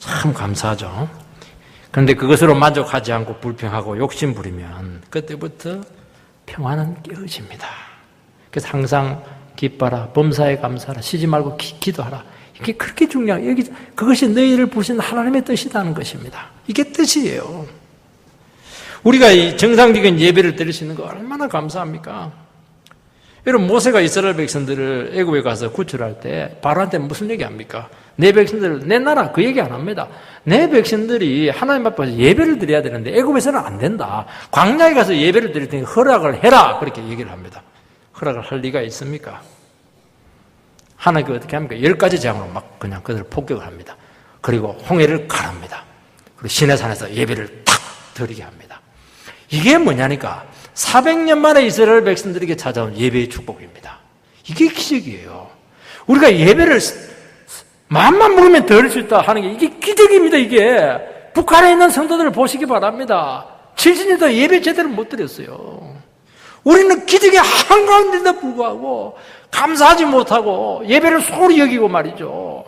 참 감사하죠. 그런데 그것으로 만족하지 않고 불평하고 욕심 부리면 그때부터 평화는 깨어집니다. 그래서 항상 기뻐라, 범사에 감사하라, 쉬지 말고 기도하라. 이게 그렇게 중요해요. 여기 그것이 너희를 부르신 하나님의 뜻이라는 것입니다. 이게 뜻이에요. 우리가 이 정상적인 예배를 드릴 수 있는 거 얼마나 감사합니까? 여러분, 모세가 이스라엘 백성들을 애굽에 가서 구출할 때 바로한테 무슨 얘기합니까? 내 백성들을 내 나라 그 얘기 안 합니다. 내 백성들이 하나님 앞에서 예배를 드려야 되는데 애굽에서는 안 된다. 광야에 가서 예배를 드릴 테니 허락을 해라. 그렇게 얘기를 합니다. 허락을 할 리가 있습니까? 하나님께 어떻게 합니까? 10가지 재앙으로 막 그냥 그들을 폭격을 합니다. 그리고 홍해를 가릅니다. 그리고 시내산에서 예배를 탁 드리게 합니다. 이게 뭐냐니까 400년 만에 이스라엘 백성들에게 찾아온 예배의 축복입니다. 이게 기적이에요. 우리가 예배를 마음만 먹으면 드릴 수 있다 하는 게 이게 기적입니다. 이게 북한에 있는 성도들을 보시기 바랍니다. 70년도 예배 제대로 못 드렸어요. 우리는 기적의 한가운데도 불구하고 감사하지 못하고 예배를 소홀히 여기고 말이죠.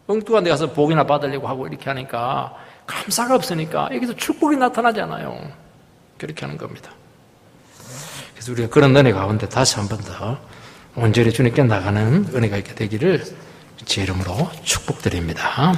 엉뚱한 데 가서 복이나 받으려고 하고 이렇게 하니까 감사가 없으니까 여기서 축복이 나타나지 않아요. 그렇게 하는 겁니다. 그래서 우리가 그런 은혜 가운데 다시 한 번 더 온전히 주님께 나가는 은혜가 있게 되기를 제 이름으로 축복드립니다.